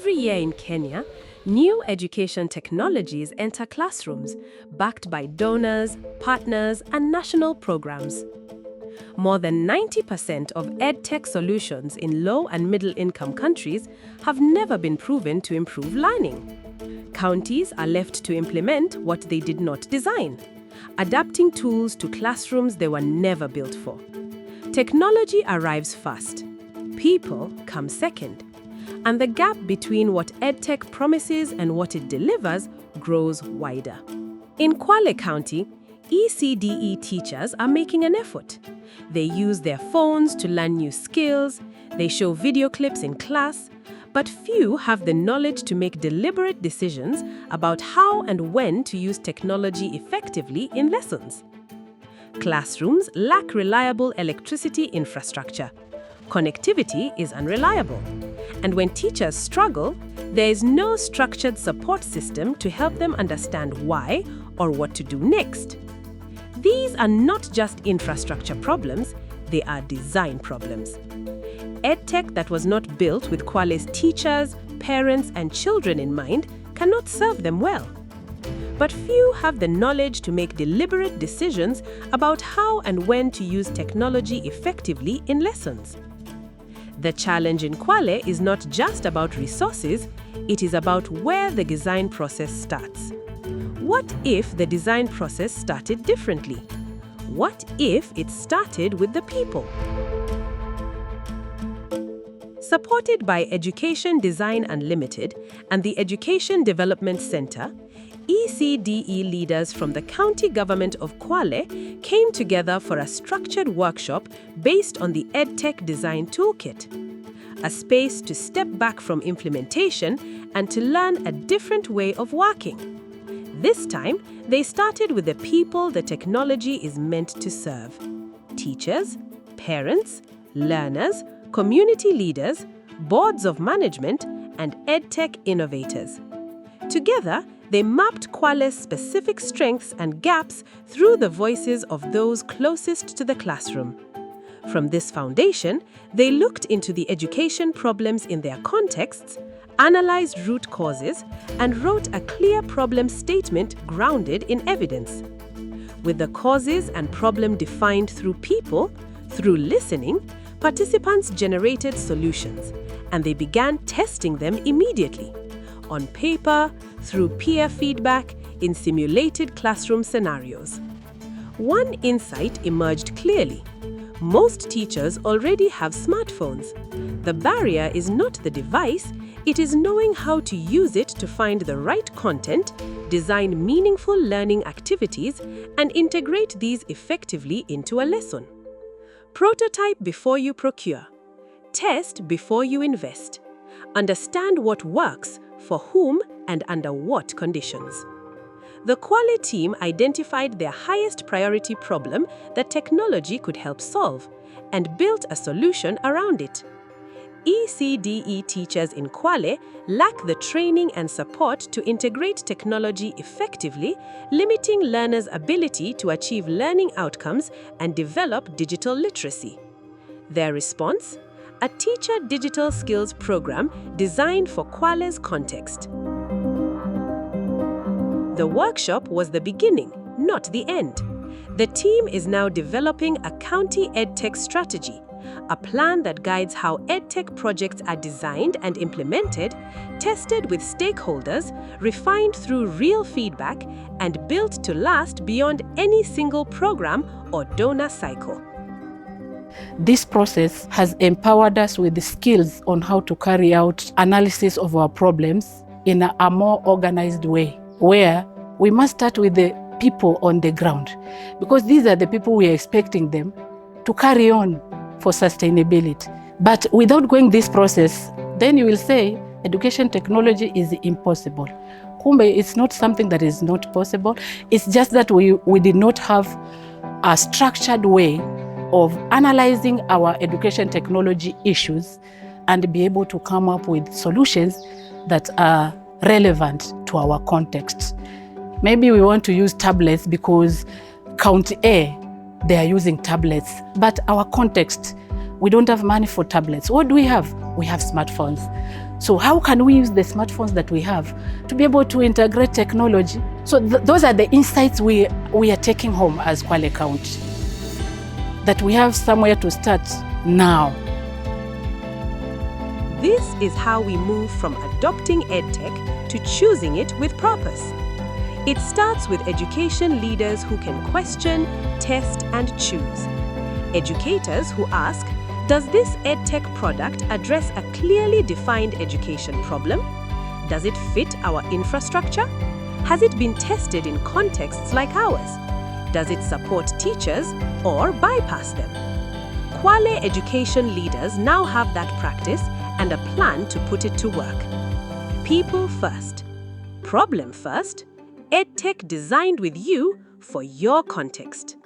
Every year in Kenya, new education technologies enter classrooms, backed by donors, partners, and national programs. More than 90% of EdTech solutions in low and middle-income countries have never been proven to improve learning. Counties are left to implement what they did not design, adapting tools to classrooms they were never built for. Technology arrives first. People come second. And the gap between what EdTech promises and what it delivers grows wider. In Kwale County, ECDE teachers are making an effort. They use their phones to learn new skills, they show video clips in class, but few have the knowledge to make deliberate decisions about how and when to use technology effectively in lessons. Classrooms lack reliable electricity infrastructure. Connectivity is unreliable. And when teachers struggle, there is no structured support system to help them understand why or what to do next. These are not just infrastructure problems, they are design problems. EdTech that was not built with Kwale's teachers, parents, and children in mind cannot serve them well. But few have the knowledge to make deliberate decisions about how and when to use technology effectively in lessons. The challenge in Kwale is not just about resources, it is about where the design process starts. What if the design process started differently? What if it started with the people? Supported by Education Design Unlimited and the Education Development Center, ECDE leaders from the county government of Kwale came together for a structured workshop based on the EdTech Design Toolkit, a space to step back from implementation and to learn a different way of working. This time, they started with the people the technology is meant to serve: teachers, parents, learners, community leaders, boards of management, and EdTech innovators. Together, they mapped Kwale's specific strengths and gaps through the voices of those closest to the classroom. From this foundation, they looked into the education problems in their contexts, analyzed root causes, and wrote a clear problem statement grounded in evidence. With the causes and problem defined through people, through listening, participants generated solutions, and they began testing them immediately, on paper, through peer feedback, in simulated classroom scenarios. One insight emerged clearly. Most teachers already have smartphones. The barrier is not the device, it is knowing how to use it to find the right content, design meaningful learning activities, and integrate these effectively into a lesson. Prototype before you procure. Test before you invest. Understand what works, for whom, and under what conditions. The Kwale team identified their highest priority problem that technology could help solve and built a solution around it. ECDE teachers in Kwale lack the training and support to integrate technology effectively, limiting learners' ability to achieve learning outcomes and develop digital literacy. Their response? A teacher digital skills program designed for Kwale's context. The workshop was the beginning, not the end. The team is now developing a county EdTech strategy, a plan that guides how EdTech projects are designed and implemented, tested with stakeholders, refined through real feedback, and built to last beyond any single program or donor cycle. This process has empowered us with the skills on how to carry out analysis of our problems in a more organized way, where we must start with the people on the ground, because these are the people we are expecting them to carry on for sustainability. But without going this process, then you will say education technology is impossible. Kumbe, it's not something that is not possible. It's just that we did not have a structured way of analyzing our education technology issues and be able to come up with solutions that are relevant to our context. Maybe we want to use tablets because County A, they are using tablets, but our context, We don't have money for tablets. What do we have? We have smartphones. So how can we use the smartphones that we have to be able to integrate technology? So those are the insights we are taking home as Kwale County, that we have somewhere to start now. This is how we move from adopting EdTech to choosing it with purpose. It starts with education leaders who can question, test, and choose. Educators who ask, does this EdTech product address a clearly defined education problem? Does it fit our infrastructure? Has it been tested in contexts like ours? Does it support teachers or bypass them? Kwale education leaders now have that practice and a plan to put it to work. People first. Problem first. EdTech designed with you for your context.